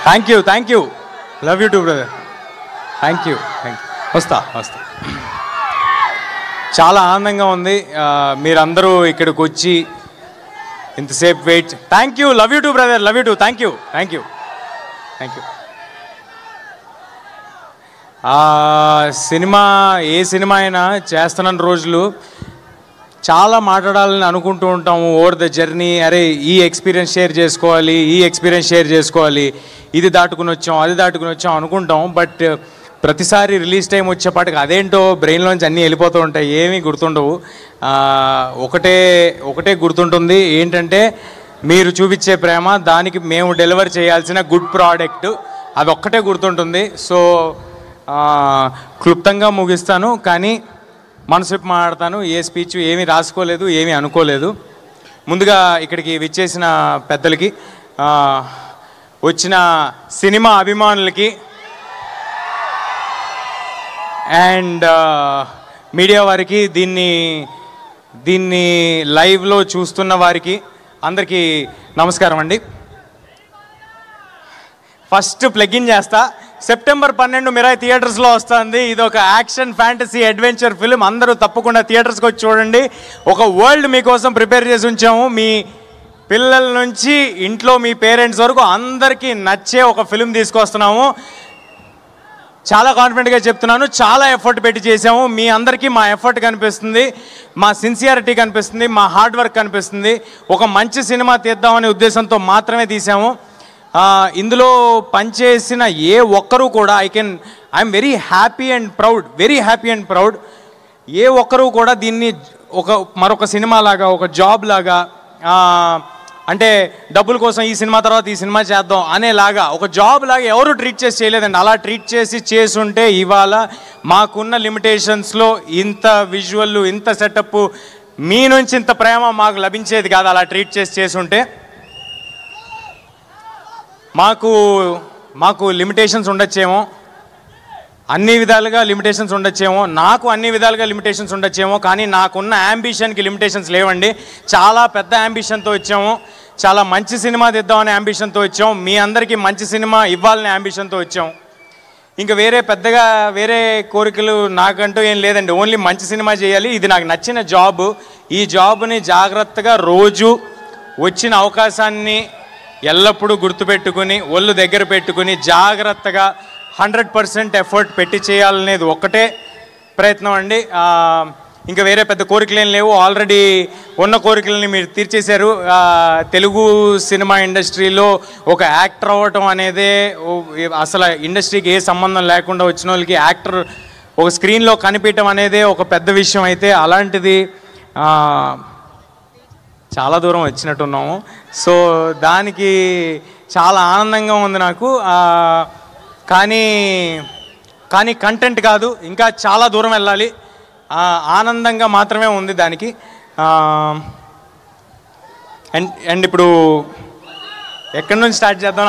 Thank you love you too brother. Thank you వస్తా. చాలా ఆనందంగా ఉంది మీరందరూ ఇక్కడికి వచ్చి ఇంతసేపు wait. Thank you, love you too brother, love you too. Thank you. Cinema ఏ సినిమా అయినా చేస్తున్న రోజులు చాలా మాట్లాడాలని అనుకుంటూ ఉంటాము ఓవర్ ద జర్నీ. అరే ఈ ఎక్స్పీరియన్స్ షేర్ చేసుకోవాలి, ఇది దాటుకుని వచ్చాం అనుకుంటాం. బట్ ప్రతిసారి రిలీజ్ టైం వచ్చేపాటికి అదేంటో బ్రెయిన్లోంచి అన్నీ వెళ్ళిపోతూ ఉంటాయి, ఏమీ గుర్తుండవు. ఒకటే గుర్తుంటుంది, ఏంటంటే మీరు చూపించే ప్రేమ, దానికి మేము డెలివర్ చేయాల్సిన గుడ్ ప్రోడక్ట్, అది ఒక్కటే గుర్తుంటుంది. సో క్లుప్తంగా ముగిస్తాను, కానీ మనసు మాట్లాడతాను. ఏ స్పీచ్ ఏమీ రాసుకోలేదు, ఏమీ అనుకోలేదు. ముందుగా ఇక్కడికి విచ్చేసిన పెద్దలకి, వచ్చిన సినిమా అభిమానులకి అండ్ మీడియా వారికి, దీన్ని లైవ్లో చూస్తున్న వారికి అందరికీ నమస్కారం అండి. ఫస్ట్ ప్లగిన్ చేస్తా. సెప్టెంబర్ 12 మిరాయి థియేటర్స్లో వస్తుంది. ఇది ఒక యాక్షన్ ఫ్యాంటసీ అడ్వెంచర్ ఫిల్మ్. అందరూ తప్పకుండా థియేటర్స్కి వచ్చి చూడండి. ఒక వరల్డ్ మీకోసం ప్రిపేర్ చేసి ఉంచాము. మీ పిల్లల నుంచి ఇంట్లో మీ పేరెంట్స్ వరకు అందరికీ నచ్చే ఒక ఫిల్మ్ తీసుకొస్తున్నాము. చాలా కాన్ఫిడెంట్గా చెప్తున్నాను, చాలా ఎఫర్ట్ పెట్టి చేసాము. మీ అందరికీ మా ఎఫర్ట్ కనిపిస్తుంది, మా సిన్సియారిటీ కనిపిస్తుంది, మా హార్డ్ వర్క్ కనిపిస్తుంది. ఒక మంచి సినిమా తీద్దామనే ఉద్దేశంతో మాత్రమే తీసాము. ఇందులో పనిచేసిన ఏ ఒక్కరూ కూడా I'm very happy and proud. ఏ ఒక్కరూ కూడా దీన్ని మరొక సినిమా లాగా, ఒక జాబ్ లాగా, అంటే డబ్బుల కోసం ఈ సినిమా తర్వాత ఈ సినిమా చేద్దాం అనేలాగా, ఒక జాబ్ లాగా ఎవరు ట్రీట్ చేయలేదండి. అలా ట్రీట్ చేస్తుంటే ఇవాళ మాకున్న లిమిటేషన్స్లో ఇంత విజువల్, ఇంత సెటప్, మీ నుంచి ఇంత ప్రేమ మాకు లభించేది కాదు. అలా ట్రీట్ చేసుంటే మాకు లిమిటేషన్స్ ఉండొచ్చేమో, అన్ని విధాలుగా లిమిటేషన్స్ ఉండొచ్చేమో, నాకు అన్ని విధాలుగా లిమిటేషన్స్ ఉండొచ్చేమో, కానీ నాకున్న యాంబిషన్కి లిమిటేషన్స్ లేవండి. చాలా పెద్ద యాంబిషన్తో వచ్చాము, చాలా మంచి సినిమా తీద్దామనే యాంబిషన్తో వచ్చాం, మీ అందరికీ మంచి సినిమా ఇవ్వాలనే యాంబిషన్తో వచ్చాం. ఇంకా వేరే కోరికలు నాకంటూ ఏం లేదండి. ఓన్లీ మంచి సినిమా చేయాలి, ఇది నాకు నచ్చిన జాబ్. ఈ జాబ్ని జాగ్రత్తగా రోజు వచ్చిన అవకాశాన్ని ఎల్లప్పుడూ గుర్తుపెట్టుకుని, ఒళ్ళు దగ్గర పెట్టుకుని, జాగ్రత్తగా 100% ఎఫర్ట్ పెట్టి చేయాలనేది ఒక్కటే ప్రయత్నం అండి. ఇంకా వేరే పెద్ద కోరికలు ఏం లేవు. ఆల్రెడీ ఉన్న కోరికలని మీరు తీర్చేశారు. తెలుగు సినిమా ఇండస్ట్రీలో ఒక యాక్టర్ అవ్వటం అనేదే, అసలు ఇండస్ట్రీకి ఏ సంబంధం లేకుండా వచ్చిన వాళ్ళకి యాక్టర్ ఒక స్క్రీన్లో కనిపించడం అనేదే ఒక పెద్ద విషయం. అయితే అలాంటిది చాలా దూరం వచ్చినట్టున్నాము. సో దానికి చాలా ఆనందంగా ఉంది నాకు. కానీ కంటెంట్ కాదు, ఇంకా చాలా దూరం వెళ్ళాలి. ఆనందంగా మాత్రమే ఉంది దానికి. అండ్ ఇప్పుడు ఎక్కడి నుంచి స్టార్ట్ చేద్దాం